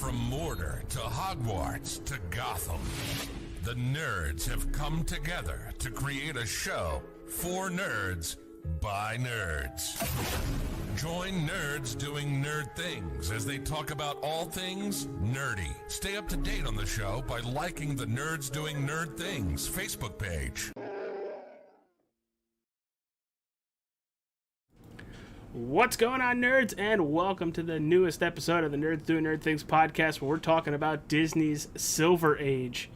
From Mordor to Hogwarts to Gotham, the nerds have come together to create a show for nerds by nerds. Join nerds doing nerd things as they talk about all things nerdy. Stay up to date on the show by liking the Nerds Doing Nerd Things Facebook page. What's going on, nerds, and welcome to the newest episode of the Nerds Doing Nerd Things podcast, where we're talking about Disney's Silver Age.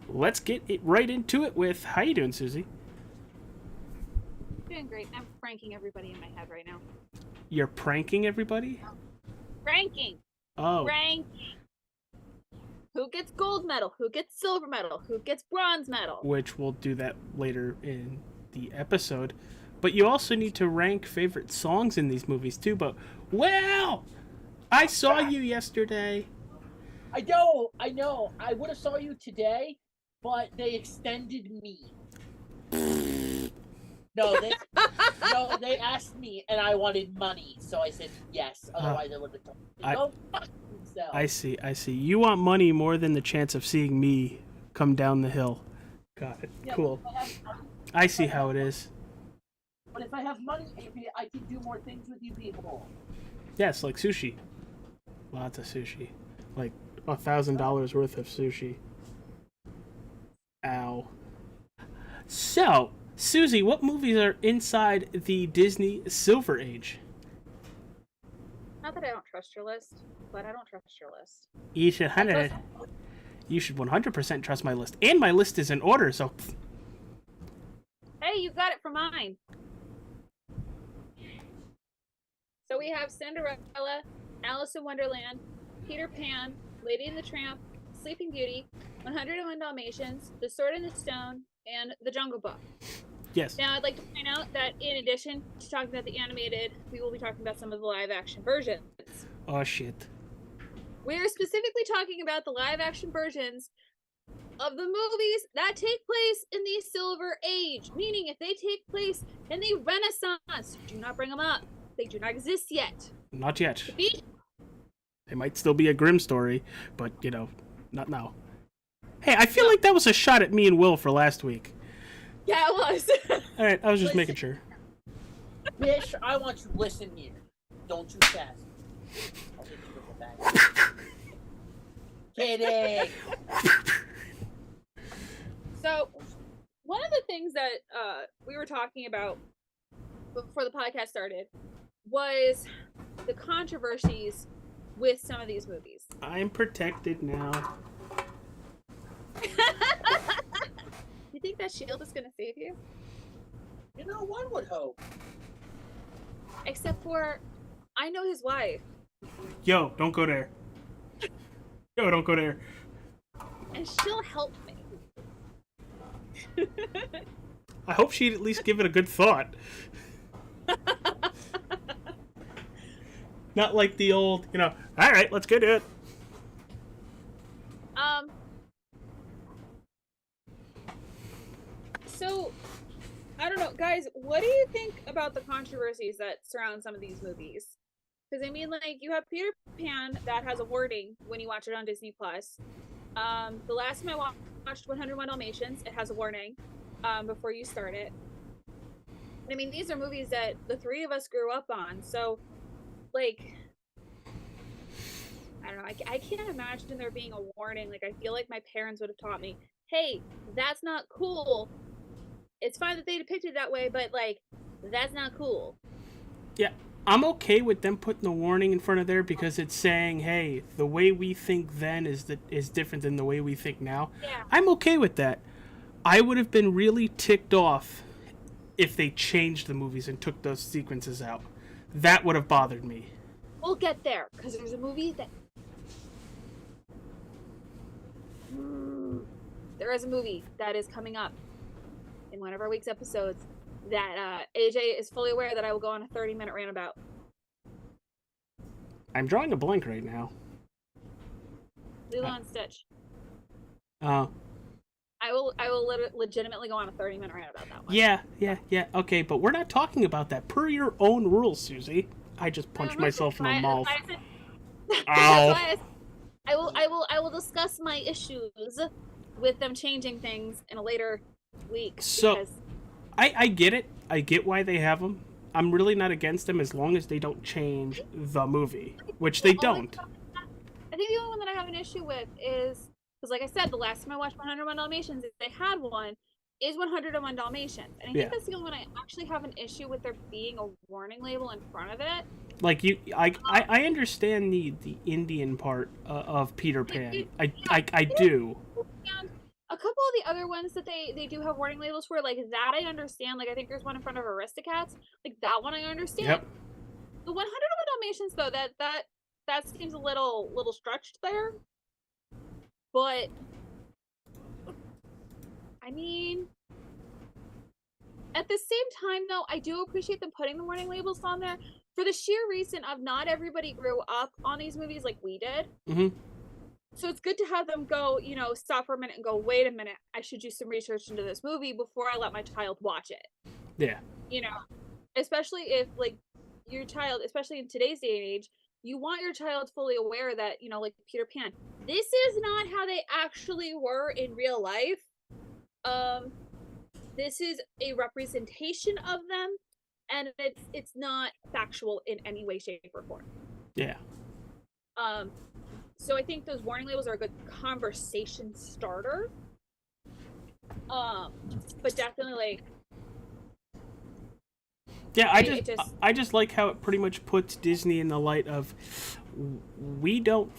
Let's get right into it with, how you doing, Susie? Doing great. I'm pranking everybody in my head right now. You're pranking everybody? Pranking! Oh. Pranking! Who gets gold medal? Who gets silver medal? Who gets bronze medal? Which we'll do that later in the episode. But you also need to rank favorite songs in these movies, too. But, well, I saw you yesterday. I know. I would have saw you today, but they extended me. They asked me, and I wanted money, so I said yes. Otherwise, I would have told them, go fuck themselves. I see. You want money more than the chance of seeing me come down the hill. Got it. Yeah, cool. I see how it is. But if I have money, I can do more things with you people. Yes, like sushi. Lots of sushi. Like $1,000 worth of sushi. Ow. So, Susie, what movies are inside the Disney Silver Age? Not that I don't trust your list, but I don't trust your list. You should 100% trust my list. And my list is in order, so... Hey, you got it from mine. So we have Cinderella, Alice in Wonderland, Peter Pan, Lady and the Tramp, Sleeping Beauty, 101 Dalmatians, The Sword in the Stone, and The Jungle Book. Yes. Now, I'd like to point out that in addition to talking about the animated, we will be talking about some of the live-action versions. Oh, shit. We are specifically talking about the live-action versions of the movies that take place in the Silver Age. Meaning, if they take place in the Renaissance, do not bring them up. They do not exist yet. Not yet. It might still be a Grimm story, but, not now. Hey, I feel like that was a shot at me and Will for last week. Yeah, it was. Alright, I was just making sure. Bish, I want you to listen here. Don't too fast. I'll hit you with the bag. Kidding! So, one of the things that we were talking about before the podcast started was the controversies with some of these movies. I'm protected now. You think that shield is going to save you? You know, one would hope. Except for, I know his wife. Yo, don't go there. Don't go there. And she'll help me. I hope she'd at least give it a good thought. Not like the old, alright, let's go do it. So, I don't know, guys, what do you think about the controversies that surround some of these movies? Because, you have Peter Pan that has a warning when you watch it on Disney+. The last time I watched 101 Dalmatians, it has a warning before you start it. These are movies that the three of us grew up on, so, I don't know, I can't imagine there being a warning. I feel like my parents would have taught me, hey, that's not cool. It's fine that they depicted it that way, but, that's not cool. Yeah, I'm okay with them putting the warning in front of there because it's saying, hey, the way we think then is different than the way we think now. Yeah. I'm okay with that. I would have been really ticked off if they changed the movies and took those sequences out. That would have bothered me. We'll get there, because there's a movie that... There is a movie that is coming up in one of our week's episodes that AJ is fully aware that I will go on a 30-minute rant about. I'm drawing a blank right now. Lilo and Stitch. Oh. I will legitimately go on a 30-minute rant about that one. Yeah. Okay, but we're not talking about that. Per your own rules, Susie. I just punched myself in the mouth. Ow. I will discuss my issues with them changing things in a later week. So, because I get it. I get why they have them. I'm really not against them as long as they don't change the movie, which they don't. I think the only one that I have an issue with is because, like I said, the last time I watched 101 Dalmatians, if they had one, is 101 Dalmatians, and I think that's the only one I actually have an issue with there being a warning label in front of it. Like I understand the Indian part of Peter Pan. I do. And a couple of the other ones that they do have warning labels for, like that I understand. Like I think there's one in front of Aristocats. Like that one I understand. Yep. The 101 Dalmatians though, that seems a little stretched there. But I mean, at the same time though, I do appreciate them putting the warning labels on there for the sheer reason of not everybody grew up on these movies like we did. Mm-hmm. So it's good to have them go, stop for a minute and go, wait a minute, I should do some research into this movie before I let my child watch it. Yeah. Especially if, like, your child, especially in today's day and age, you want your child fully aware that, like Peter Pan, this is not how they actually were in real life. This is a representation of them, and it's not factual in any way, shape, or form. Yeah. So I think those warning labels are a good conversation starter. But definitely like. Yeah, I just like how it pretty much puts Disney in the light of, we don't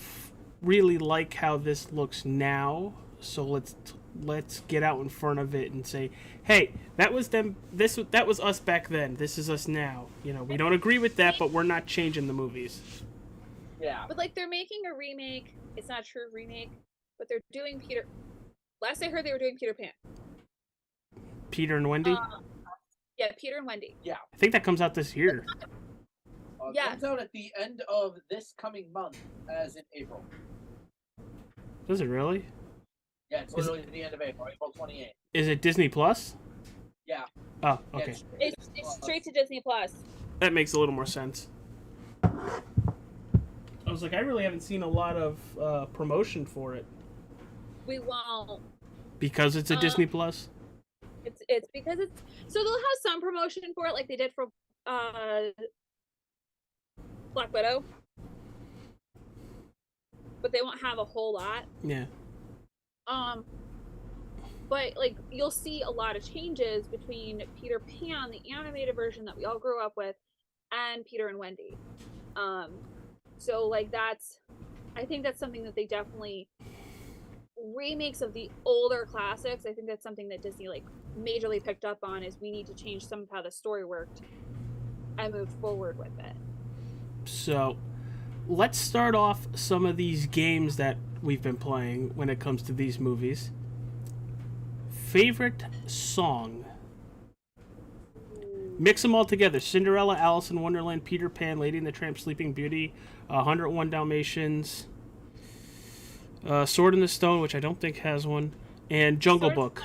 really like how this looks now, so let's get out in front of it and say, hey, that was them. That was us back then. This is us now. We don't agree with that, but we're not changing the movies. Yeah. But like they're making a remake. It's not a true remake, but they're doing Peter. Last I heard, they were doing Peter Pan. Peter and Wendy. Yeah, Peter and Wendy. Yeah. I think that comes out this year. It comes out at the end of this coming month, as in April. Does it really? Yeah, it's literally at the end of April 28th. Is it Disney Plus? Yeah. Oh, okay. Yeah, it's straight to Disney Plus. That makes a little more sense. I was like, I really haven't seen a lot of promotion for it. We won't. Because it's a Disney Plus? It's because it's... So they'll have some promotion for it, like they did for Black Widow. But they won't have a whole lot. Yeah. But, like, you'll see a lot of changes between Peter Pan, the animated version that we all grew up with, and Peter and Wendy. So, like, I think that's something that they definitely, remakes of the older classics, I think that's something that Disney, like, majorly picked up on, is we need to change some of how the story worked and move forward with it. So, let's start off some of these games that we've been playing when it comes to these movies. Favorite song? Mix them all together. Cinderella, Alice in Wonderland, Peter Pan, Lady and the Tramp, Sleeping Beauty, 101 Dalmatians, Sword in the Stone, which I don't think has one, and Jungle Book.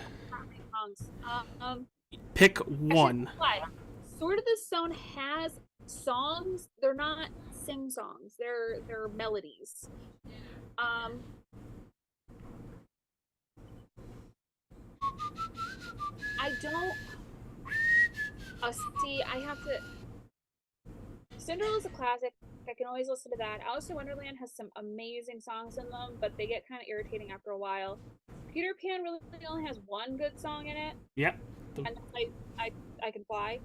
Pick one. Sword of the Stone has songs. They're not sing songs. They're melodies. I don't. See, I have to. Cinderella's a classic. I can always listen to that. Alice in Wonderland has some amazing songs in them, but they get kind of irritating after a while. Peter Pan really only has one good song in it. Yep. And I Can Fly.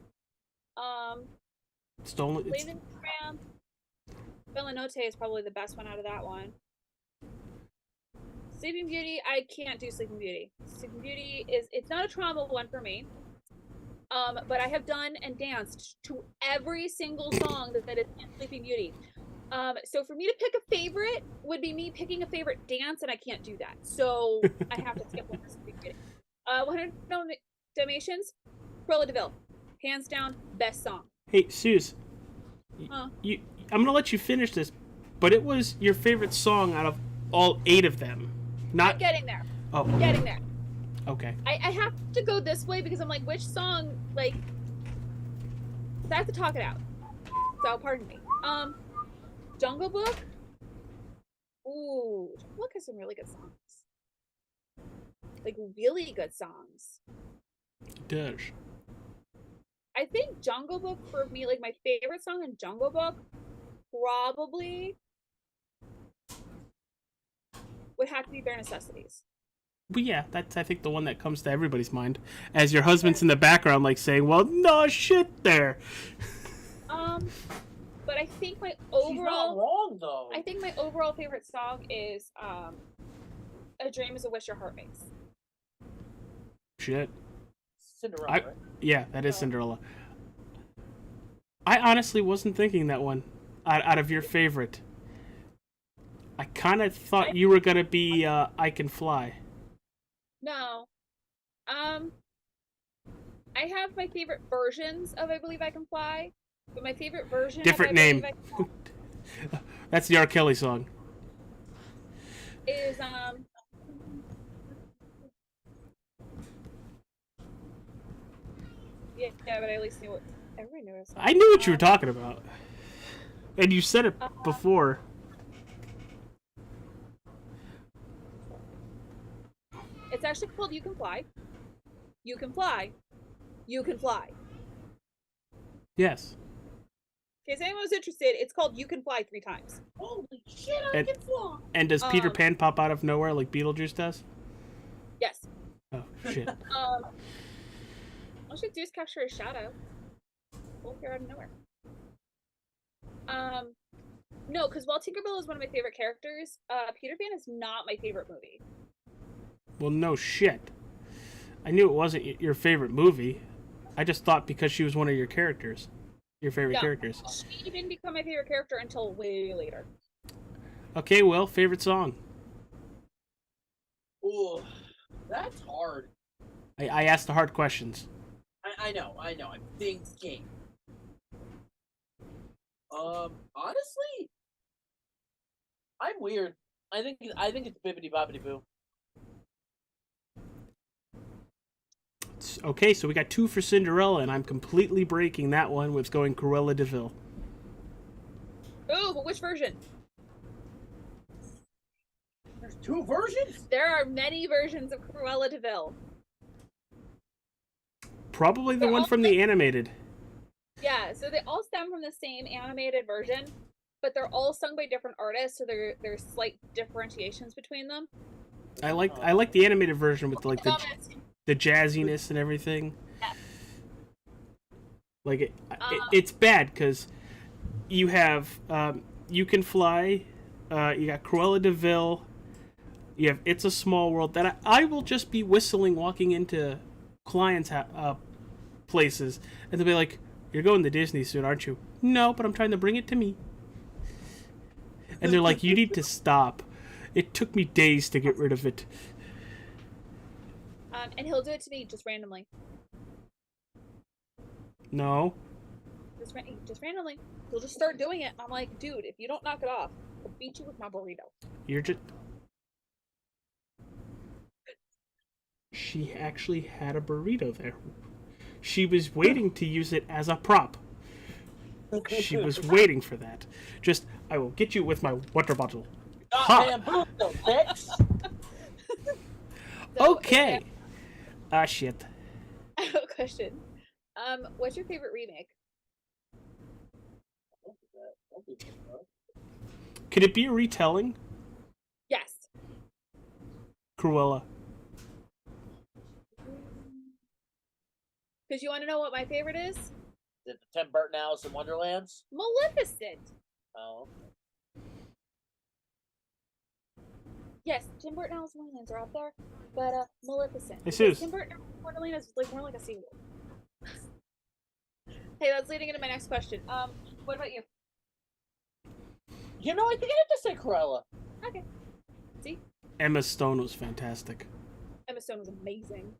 Stolen. Lady and the Tramp. Bella Notte is probably the best one out of that one. Sleeping Beauty, I can't do Sleeping Beauty. Sleeping Beauty it's not a trauma one for me. But I have done and danced to every single song that is in Sleeping Beauty. So for me to pick a favorite would be me picking a favorite dance, and I can't do that. So I have to skip over Sleeping Beauty. 100 Dalmatians, Cruella de Vil. Hands down, best song. Hey, Suze. Huh? I'm going to let you finish this, but it was your favorite song out of all 8 of them. I'm getting there. Oh. I'm getting there. Okay. I have to go this way because I'm like, which song, like, so I have to talk it out. So, pardon me. Jungle Book Ooh, Jungle Book has some really good songs. Like, really good songs. It does. I think Jungle Book, for me, like, my favorite song in Jungle Book probably would have to be Bare Necessities. But yeah, that's, I think, the one that comes to everybody's mind. As your husband's in the background, like, saying, well, no shit there. But I think my She's not overall... wrong, though. I think my overall favorite song is A Dream is a Wish Your Heart Makes. Shit. Cinderella, right? Yeah, that is Cinderella. I honestly wasn't thinking that one out of your favorite. I kind of thought you were going to be I Can Fly. No. I have my favorite versions of I Believe I Can Fly, but my favorite version Different of I name. Believe I Can Fly That's the R. Kelly song. is yeah, but I at least knew what everybody knew what it was. I knew what you were talking about. And you said it before. It's actually called You Can Fly. You Can Fly. You Can Fly. Yes. In case anyone was interested, it's called You Can Fly 3 times. Holy shit, I And- can fly! And does Peter Pan pop out of nowhere like Beetlejuice does? Yes. Oh, shit. All she do is capture a shadow. We'll appear out of nowhere. No, because while Tinkerbell is one of my favorite characters, Peter Pan is not my favorite movie. Well, no shit. I knew it wasn't your favorite movie. I just thought because she was one of your characters. Your favorite No. characters. She didn't become my favorite character until way later. Okay, well, favorite song. Ooh, that's hard. I asked the hard questions. I know. I'm thinking. Honestly, I'm weird. I think it's Bibbidi Bobbidi Boo. Okay, so we got 2 for Cinderella, and I'm completely breaking that one with going Cruella de Vil. Ooh, but which version? There's 2 versions? There are many versions of Cruella de Vil. Probably the They're one all from the animated. Yeah, so they all stem from the same animated version, but they're all sung by different artists, so there's slight differentiations between them. I like the animated version with like Thomas, the jazziness and everything. Yes. Like it's bad because you have You Can Fly, you got Cruella de Vil, you have It's a Small World that I will just be whistling walking into clients' places, and they'll be like, "You're going to Disney soon, aren't you?" "No, but I'm trying to bring it to me." And they're like, "You need to stop. It took me days to get rid of it." and he'll do it to me just randomly. No. Just randomly. He'll just start doing it, and I'm like, dude, if you don't knock it off, I'll beat you with my burrito. You're just... She actually had a burrito there. She was waiting to use it as a prop. She was waiting for that. Just, I will get you with my water bottle. Goddamn burrito, bitch! Okay. Ah, shit. I have a question. What's your favorite remake? Could it be a retelling? Yes. Cruella. Because you want to know what my favorite is? Is it the Tim Burton Alice in Wonderlands? Maleficent. Oh. Yes, Tim Burton Alice in Wonderlands are up there, but Maleficent. This Because is. Tim Burton Alice in Wonderland is like more like a sequel. Hey, that's leading into my next question. What about you? You know, I think I have to say Cruella. Okay. See, Emma Stone was fantastic. Emma Stone was amazing.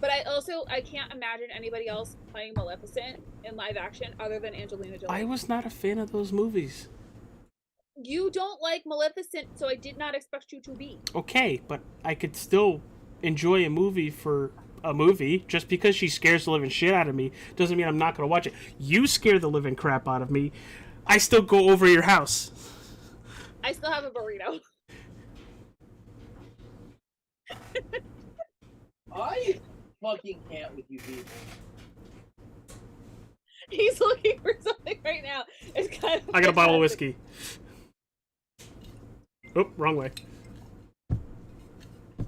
But I can't imagine anybody else playing Maleficent in live action other than Angelina Jolie. I was not a fan of those movies. You don't like Maleficent, so I did not expect you to be. Okay, but I could still enjoy a movie for a movie. Just because she scares the living shit out of me doesn't mean I'm not going to watch it. You scare the living crap out of me, I still go over your house. I still have a burrito. I fucking can't with you people. He's looking for something right now. It's kind of I got a bottle of whiskey. Oh, wrong way.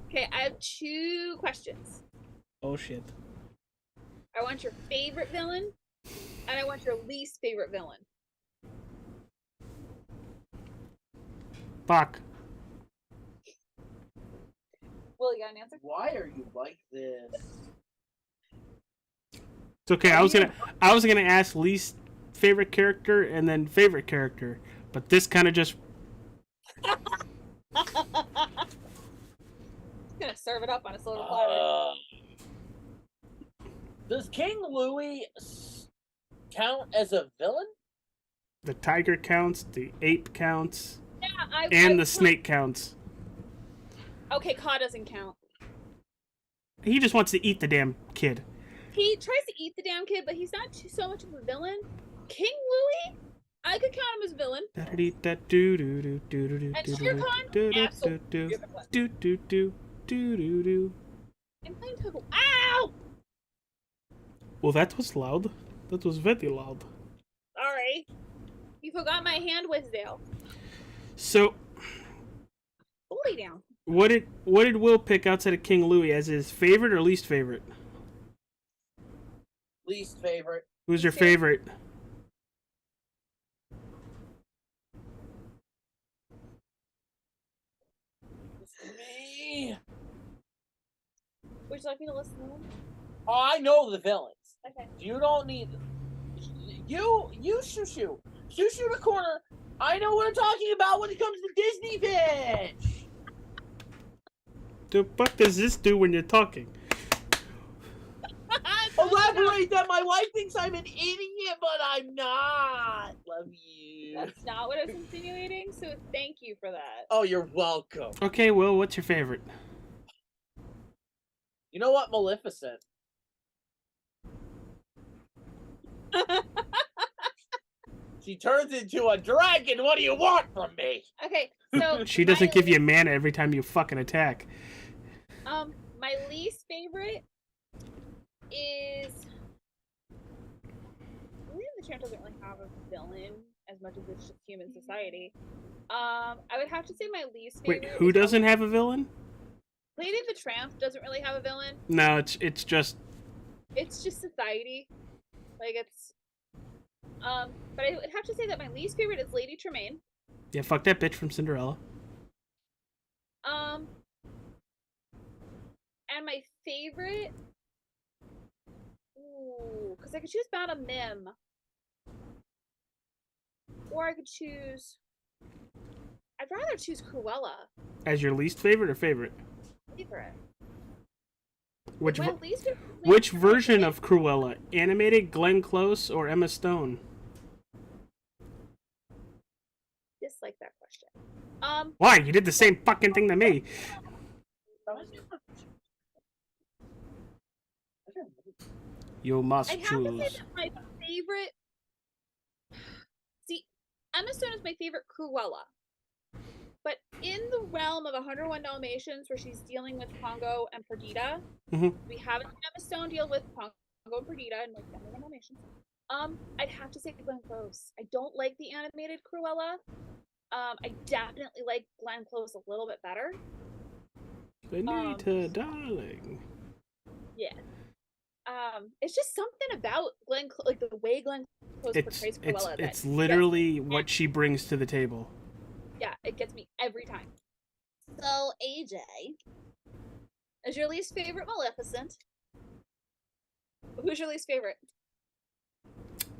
Okay, I have 2 questions. Oh shit. I want your favorite villain, and I want your least favorite villain. Fuck. Will, you got an answer? Why are you like this? It's okay. I was gonna ask least favorite character and then favorite character, but this kind of just Gonna serve it up on a silver platter. Does King Louis count as a villain? the tiger counts, the ape counts, Yeah, and the snake counts. Okay, Ka doesn't count. He just wants to eat the damn kid. He tries to eat the damn kid, but he's not so much of a villain. King Louis, I could count him as a villain. And Shere Khan, absolutely. I'm playing Togo. Ow! Well, that was loud. That was very loud. Sorry. You forgot my hand, Wisdale. So, Lay down. what did Will pick outside of King Louis as his favorite or least favorite? Least favorite. Who's your favorite? Me. Would you like me to listen to them? Oh, I know the villains. Okay. You don't need you shoo the corner. I know what I'm talking about when it comes to Disney, bitch. The fuck does this do when you're talking? Elaborate that my wife thinks I'm an idiot, but I'm not. Love you. That's not what I was insinuating, so thank you for that. Oh, you're welcome. Okay, Will, what's your favorite? You know what, Maleficent? She turns into a dragon. What do you want from me? Okay, so She doesn't give you mana every time you fucking attack. my least favorite is Lady and the Tramp doesn't really have a villain as much as it's just human society. I would have to say my least favorite. Wait, who doesn't have a villain? Lady and the Tramp doesn't really have a villain. No, it's just Society. Like it's but I would have to say that my least favorite is Lady Tremaine. yeah, fuck that bitch from Cinderella. And my favorite, because I could choose Madame Mim, or I could choose. I'd rather choose Cruella. As your least favorite or favorite? Favorite. Which My least favorite. which version of Cruella? Animated, Glenn Close, or Emma Stone? Dislike that question. Why? You did the same fucking thing to me. You must I'd have to say choose. that my favorite. See, Emma Stone is my favorite Cruella. But in the realm of 101 Dalmatians, where she's dealing with Pongo and Perdita, Mhm. we haven't seen Emma Stone deal with Pongo and Perdita in like 101 Dalmatians. I'd have to say Glenn Close. I don't like the animated Cruella. I definitely like Glenn Close a little bit better. Benita, darling. Yeah. It's just something about like the way Glenn Close portrays Cruella. It's literally what she brings to the table. Yeah, it gets me every time. So, AJ, is your least favorite Maleficent? Who's your least favorite?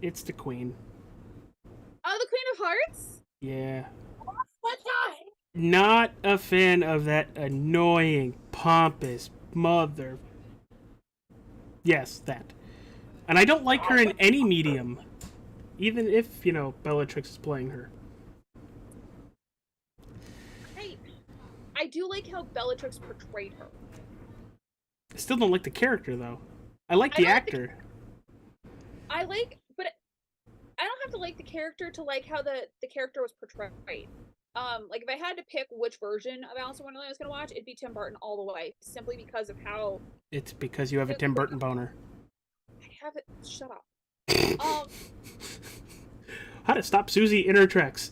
It's the queen. Oh, the Queen of Hearts? Yeah. What the? Not a fan of that annoying, pompous mother. Yes, that. And I don't like her in any medium. Even if, Bellatrix is playing her. I do like how Bellatrix portrayed her. I still don't like the character, though. I like the actor. But I don't have to like the character to like how the character was portrayed. Like if I had to pick which version of Alice in Wonderland I was gonna watch, it'd be Tim Burton all the way, simply because of how It's because you have a Tim Burton boner. I have it. Shut up. Um, How to stop Susie in her tracks.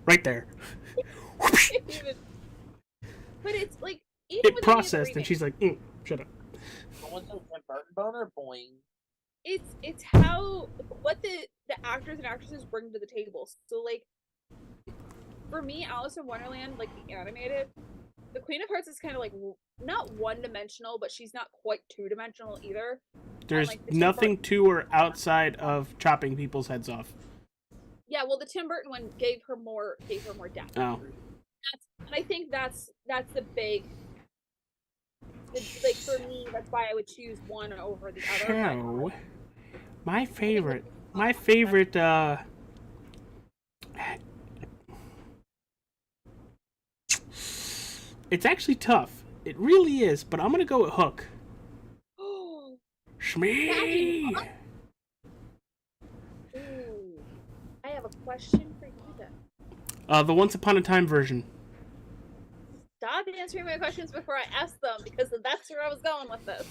Right there. even, but it's like even It with processed, and remake, she's like, shut up. The one's with Tim Burton boner, boing. it's how what the actors and actresses bring to the table. So like for me, Alice in Wonderland, like the animated, the Queen of Hearts is kind of like not one dimensional, but she's not quite two dimensional either. There's like, the Tim nothing to her outside of chopping people's heads off. Yeah, well, the Tim Burton one gave her more depth. Oh. And I think that's the big. Like for me, that's why I would choose one over the other. So, my favorite, it's actually tough. It really is, but I'm gonna go with Hook. Oh, Shmee! ooh. I have a question for you then. The Once Upon a Time version. Stop answering my questions before I ask them, because that's where I was going with this.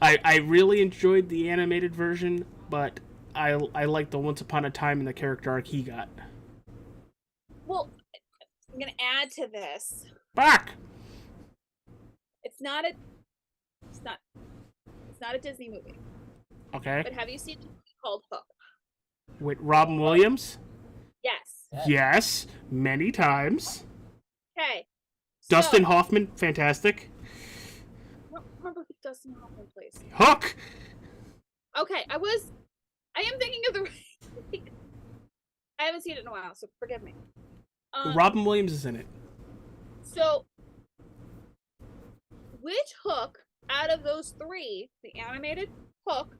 I really enjoyed the animated version, but I like the Once Upon a Time and the character arc he got. Well, I'm gonna add to this. Back! It's not a Disney movie. Okay. But have you seen a movie called Hook? With Robin Williams? Yes. Yes, many times. Okay. Dustin So, Hoffman, fantastic. I don't remember who Dustin Hoffman plays. Hook! Okay, I am thinking of the. I haven't seen it in a while, so forgive me. Robin Williams is in it. So, which Hook out of those three, the animated Hook,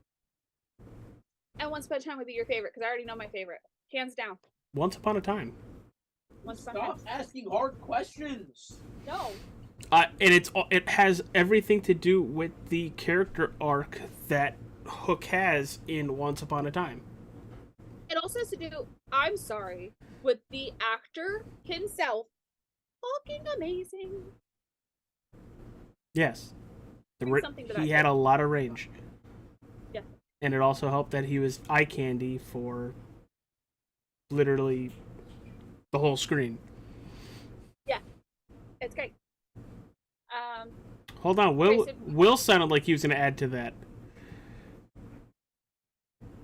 and Once Upon a Time would be your favorite? Because I already know my favorite, hands down. Once Upon a Time. Once Upon a Stop Time. asking hard questions. No. And it has everything to do with the character arc that Hook has in Once Upon a Time. It also has to do, I'm sorry, with the actor himself. Fucking amazing. Yes. Something that He I had did. a lot of range. Yeah. And it also helped that he was eye candy for literally the whole screen. Yeah. It's great. Hold on, Will sounded like he was going to add to that.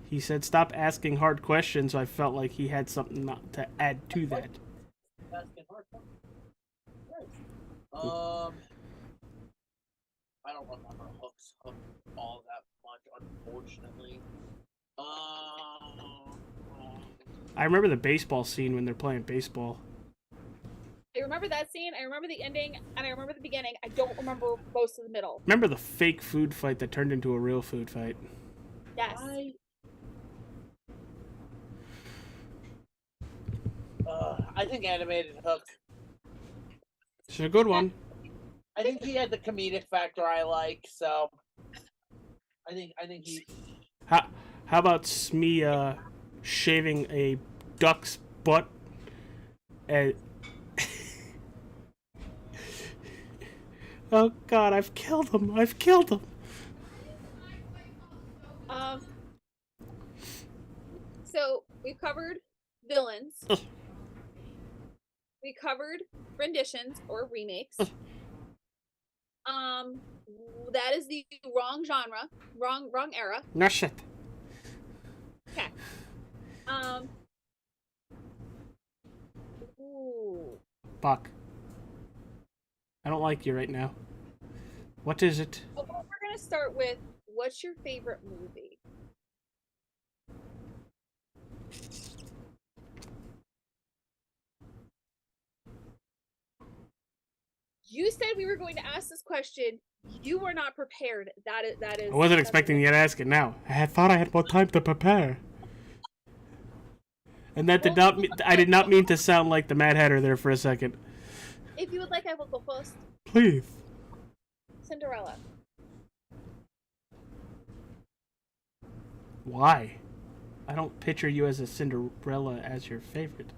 He said, "Stop asking hard questions." So I felt like he had something not to add to that. Asking hard questions. Right. I don't remember Hook's Hook all that much, unfortunately. I remember the baseball scene when they're playing baseball. I remember that scene, I remember the ending, and I remember the beginning. I don't remember most of the middle. Remember the fake food fight that turned into a real food fight? Yes. I think animated Hook. It's a good one. I think he had the comedic factor I like, so I think he. How about Smee shaving a duck's butt and oh God, I've killed him. So we've covered villains. Ugh. We covered renditions or remakes. That is the wrong genre, wrong era. No shit. Okay. Ooh. Buck. I don't like you right now. What is it? Well, we're gonna start with what's your favorite movie? You said we were going to ask this question. You were not prepared. That is. I wasn't expecting you to ask it now. I thought I had more time to prepare. And that did not. I did not mean to sound like the Mad Hatter there for a second. If you would like, I will go first. Please. Cinderella. Why? I don't picture you as a Cinderella as your favorite.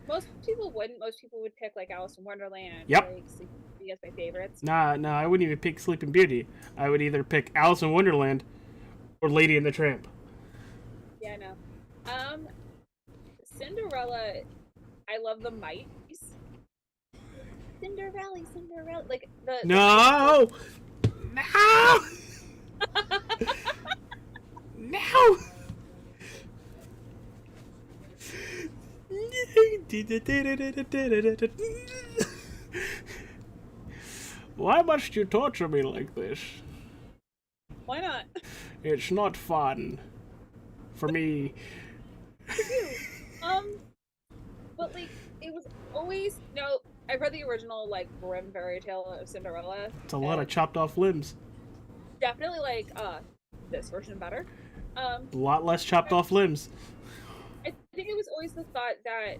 Most people wouldn't. Most people would pick like Alice in Wonderland. Yep. Like Sleeping Beauty as my favorites. Nah, I wouldn't even pick Sleeping Beauty. I would either pick Alice in Wonderland or Lady and the Tramp. Yeah, no. Cinderella. I love the mice. Cinderella. Like the. No! No! No! Why must you torture me like this? Why not? It's not fun. For me. But like it was always no. I've read the original like Grimm fairy tale of Cinderella. It's a lot of and chopped off limbs. definitely like this version better. A lot less chopped off limbs. I think it was always the thought that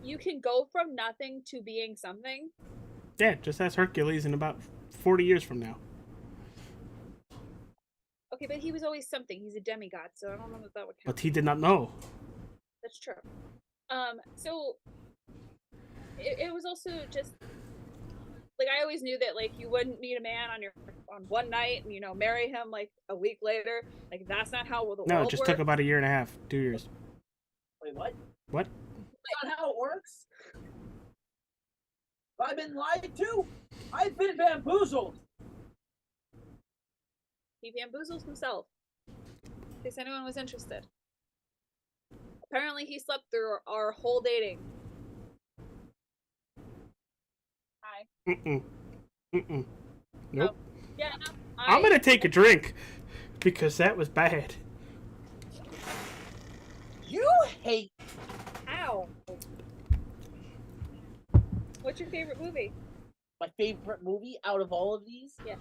you can go from nothing to being something. Yeah, just ask Hercules in about 40 years from now. Okay, but he was always something. He's a demigod, so I don't know if that would count. But he did not know. That's true. So it was also just like I always knew that like you wouldn't meet a man on one night and marry him like a week later. Like that's not how the No, world it just works. took about a year and a half, 2 years. Wait, what? What? That's not how it works. I've been lied to. I've been bamboozled. He bamboozles himself. In case anyone was interested. Apparently he slept through our whole dating. Hi. Mm-mm. Nope. Yeah, no. I'm gonna take a drink. Because that was bad. You hate. Ow. What's your favorite movie? My favorite movie out of all of these? Yeah.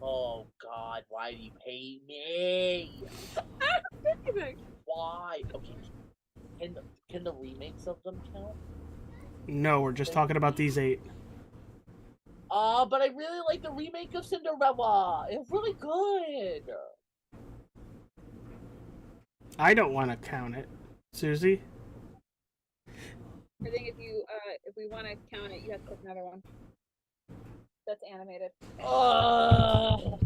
Oh God, why do you hate me? Why? Okay. Can the remakes of them count? No, we're just talking about these 8. But I really like the remake of Cinderella. It's really good. I don't want to count it. Susie? I think if we want to count it, you have to pick another one. That's animated. God.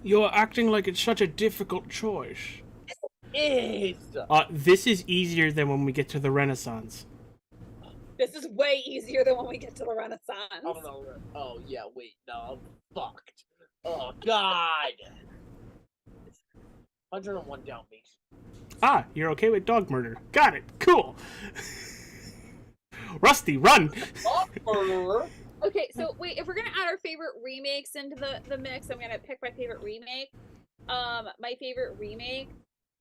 You're acting like it's such a difficult choice. Is. This is easier than when we get to the Renaissance. This is way easier than when we get to the Renaissance. Oh no. Oh yeah. Wait. No. I'm fucked. Oh God. 101 Dalmatians. Ah, you're okay with dog murder. Got it. Cool. Rusty, run! Dog murderer. Okay, so wait, if we're gonna add our favorite remakes into the mix, I'm gonna pick my favorite remake. My favorite remake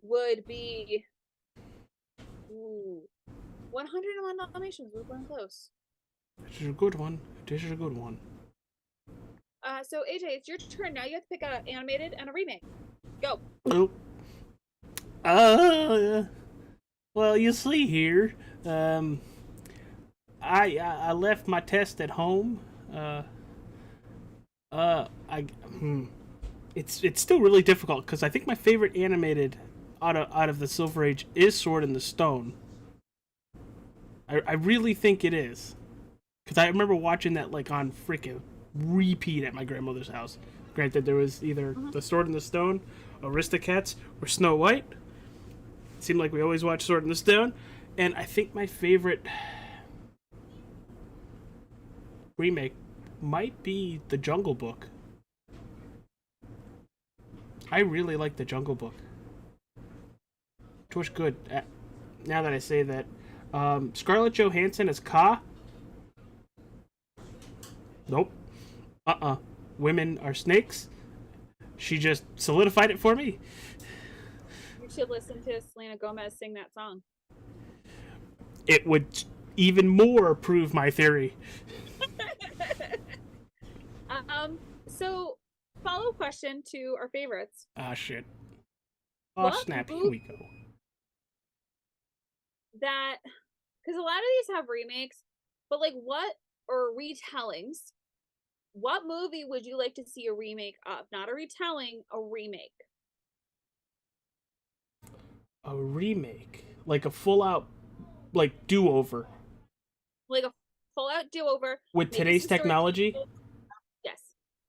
would be 101 Dalmatians. We're going close. This is a good one. This is a good one. So AJ, it's your turn now. You have to pick an animated and a remake. Go. Oh. Well, you see here, I left my test at home. It's still really difficult because I think my favorite animated out of the Silver Age is Sword in the Stone. I really think it is because I remember watching that like on freaking repeat at my grandmother's house. Granted, there was either the Sword in the Stone, Aristocats, or Snow White. It seemed like we always watched Sword in the Stone, and I think my favorite remake might be The Jungle Book. I really like The Jungle Book. It was good. Now that I say that, Scarlett Johansson as Kaa. Nope. Women are snakes. She just solidified it for me. You should listen to Selena Gomez sing that song. It would even more prove my theory. So follow-up question to our favorites. Ah, shit. Oh, What snap. Here movie- we go. That, because a lot of these have remakes, but like what or retellings? what movie would you like to see a remake of? Not a retelling, a remake. A remake, like a full-out, like do-over Like a full-out do-over. with maybe today's some story- technology. Yes.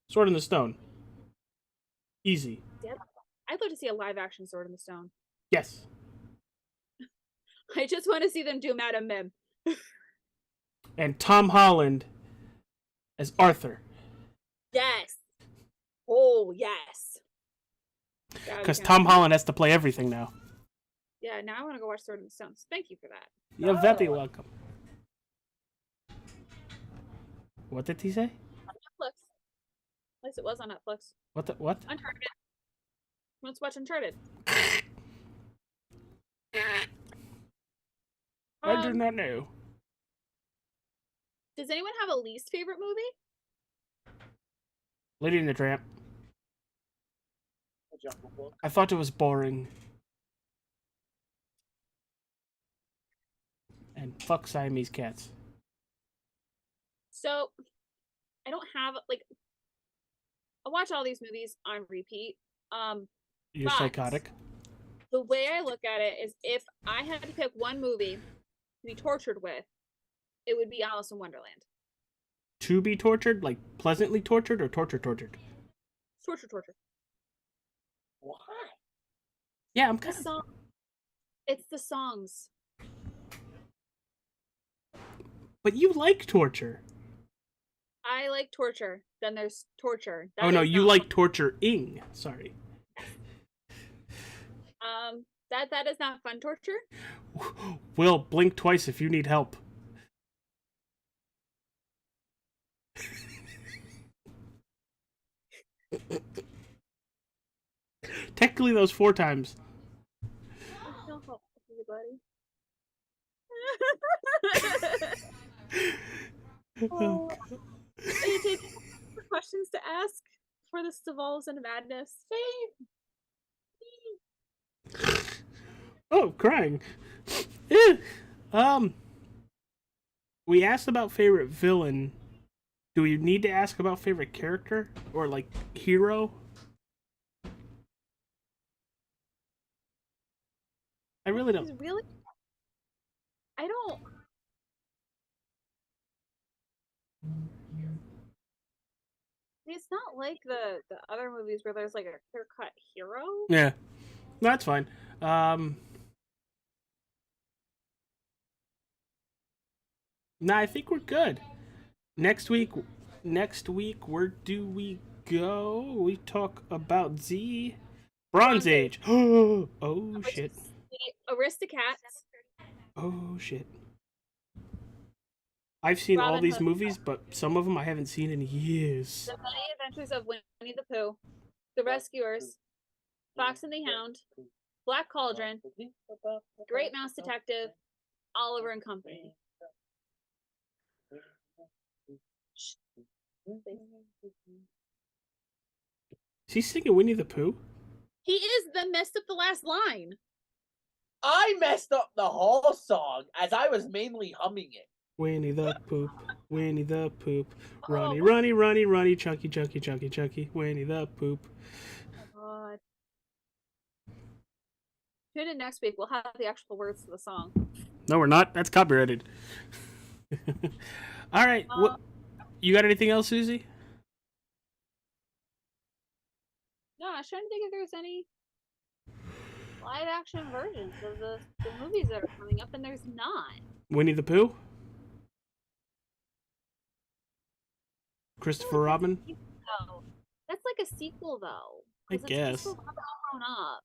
Sword in the Stone. Easy. I'd love to see a live-action Sword in the Stone. Yes. I just want to see them do Madam Mim. And Tom Holland as Arthur. Yes. Oh, yes. Because Tom Holland has to play everything now. Yeah, now I want to go watch Sword in the Stone. So thank you for that. You're very welcome. What did he say? Netflix. At least it was on Netflix. What? Uncharted. Let's watch Uncharted. I do not know. Does anyone have a least favorite movie? Lady and the Tramp. The Jungle Book. I thought it was boring. And fuck Siamese cats. So, I don't have like. I watch all these movies on repeat. You're But- psychotic. The way I look at it is, if I had to pick one movie to be tortured with, it would be Alice in Wonderland. To be tortured? Like pleasantly tortured or tortured? Torture. Why? Yeah, I'm The kind of... song. It's the songs. But you like torture. I like torture. Then there's torture. Oh no, you like torturing. Sorry. That is not fun torture. Will, blink twice if you need help. Technically, those 4 times. No help, everybody. Oh, Are you taking questions to ask before this devolves into madness? oh, crying. Eh. We asked about favorite villain. Do we need to ask about favorite character or like hero? I really don't. He's really. I don't. It's not like the other movies where there's like a clear cut hero. Yeah, that's fine. Nah, I think we're good. Next week, where do we go? We talk about Z Bronze Age. Oh shit. The Aristocats. Oh shit. I've seen all Robin these Hood. movies, but some of them I haven't seen in years. The Funny Adventures of Winnie the Pooh. The Rescuers. Fox and the Hound. Black Cauldron. Great Mouse Detective. Oliver and Company. Is he singing Winnie the Pooh? He is the messed up the last line. I messed up the whole song as I was mainly humming it. Winnie the Poop, Winnie the Poop, runny, runny, runny, runny, chunky, chunky, chunky, chunky, Winnie the Poop. God. Tune in next week. We'll have the actual words to the song. No, we're not. That's copyrighted. All right. What? You got anything else, Susie? No, I was trying to think if there's any live action versions of the movies that are coming up, and there's not. Winnie the Pooh? Christopher Robin? No. That's like a sequel, though. I 'cause it's guess. Christopher Robin all grown up.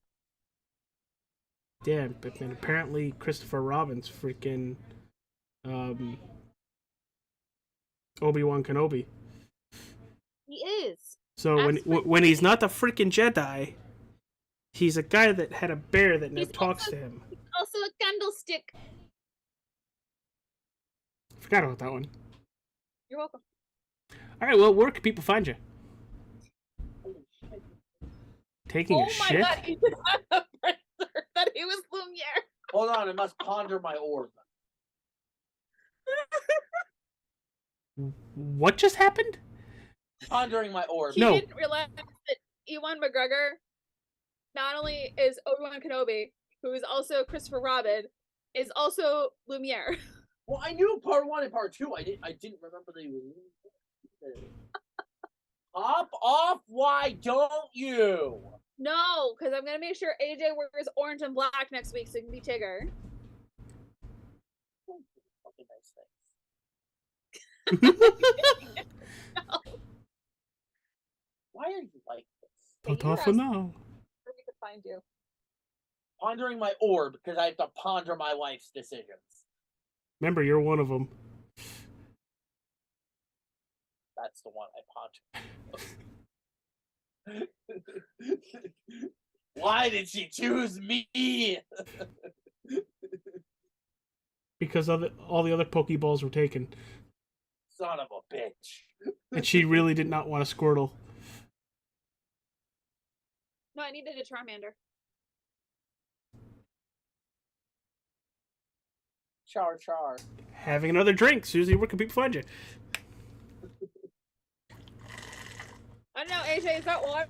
Damn, but man, apparently Christopher Robin's freaking Obi-Wan Kenobi. He is. So when he's not the freaking Jedi, he's a guy that had a bear that now He's talks also- to him. Also a candlestick. Forgot about that one. You're welcome. All right, well, where can people find you? Taking Oh a my shit? god, he did not have printer that he was Lumiere. Hold on, I must ponder my orb. What just happened? Pondering my orb. No. He didn't realize that Ewan McGregor not only is Obi-Wan Kenobi, who is also Christopher Robin, is also Lumiere. Well, I knew part 1 and part 2. I didn't remember they were. Hop off! Why don't you? No, because I'm gonna make sure AJ wears orange and black next week so he can be Tigger. Fucking nice things. Why are you like this? Put off for now. Where we could find you. Pondering my orb because I have to ponder my life's decisions. Remember, you're one of them. That's the one I ponder. Why did she choose me? Because all the other Pokeballs were taken. Son of a bitch. And she really did not want a Squirtle. No, I needed a Charmander. Char. Having another drink. Susie, where can people find you? I don't know, AJ, is that water?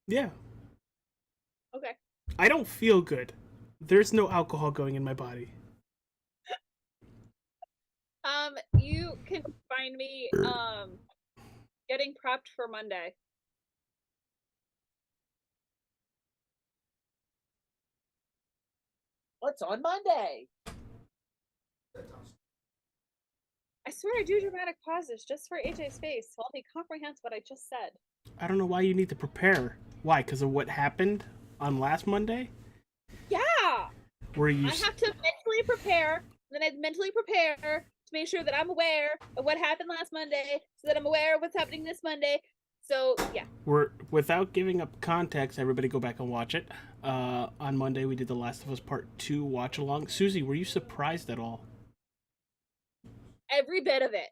Yeah. Okay. I don't feel good. There's no alcohol going in my body. You can find me getting prepped for Monday. What's on Monday? I swear I do dramatic pauses just for AJ's face while he comprehends what I just said. I don't know why you need to prepare. Why? Because of what happened on last Monday? Yeah! Where you... I have to mentally prepare, then I mentally prepare to make sure that I'm aware of what happened last Monday, so that I'm aware of what's happening this Monday. So, yeah. Without giving up context, everybody go back and watch it. On Monday, we did The Last of Us Part 2 watch-along. Susie, were you surprised at all? Every bit of it.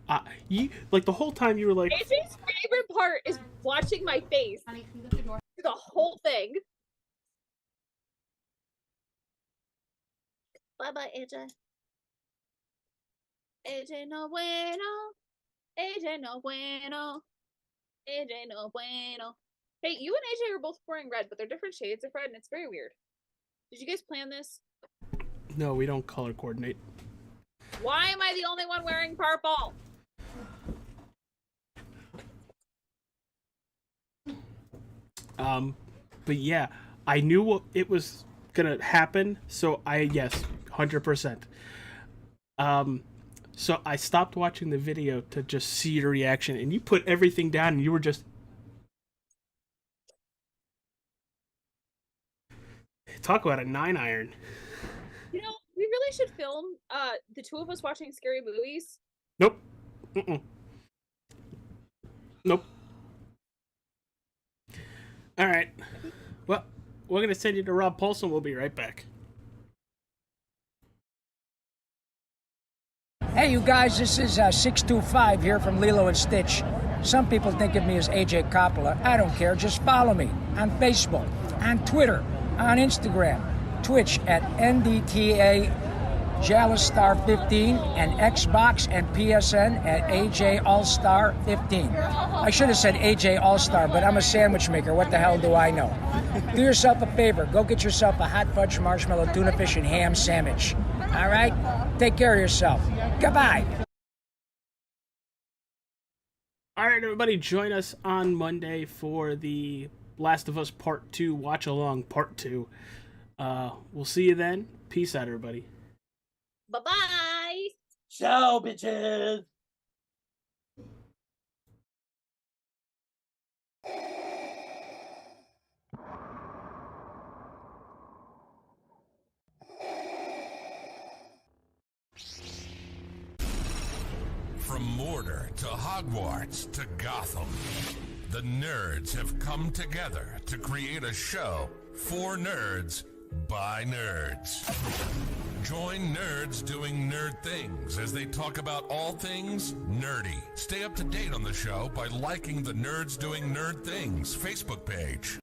The whole time you were like... AJ's favorite part is watching my face. Honey, can you lift the door? The whole thing. Bye-bye, AJ. AJ no bueno. AJ no bueno. AJ no bueno. Hey, you and AJ are both wearing red, but they're different shades of red, and it's very weird. Did you guys plan this? No, we don't color coordinate. Why am I the only one wearing purple? But yeah, I knew it was gonna happen, so yes, 100%. So I stopped watching the video to just see your reaction, and you put everything down, and you were just... Talk about a 9-iron. You know, we really should film the two of us watching scary movies. Nope. Mm-mm. Nope. All right. Well, we're going to send you to Rob Paulson. We'll be right back. Hey, you guys, this is 625 here from Lilo and Stitch. Some people think of me as AJ Coppola. I don't care. Just follow me on Facebook, on Twitter, on Instagram, Twitch at NDTA Jalistar 15, and Xbox and PSN at AJ All-Star 15. I should have said AJ All-Star, but I'm a sandwich maker. What the hell do I know? Do yourself a favor. Go get yourself a hot fudge marshmallow tuna fish and ham sandwich. All right? Take care of yourself. Goodbye. All right, everybody, join us on Monday for the Last of Us Part 2 watch-along Part 2. We'll see you then. Peace out, everybody. Bye-bye! Ciao, bitches! From Mordor to Hogwarts to Gotham, the nerds have come together to create a show for nerds by nerds. Join nerds doing nerd things as they talk about all things nerdy. Stay up to date on the show by liking the Nerds Doing Nerd Things Facebook page.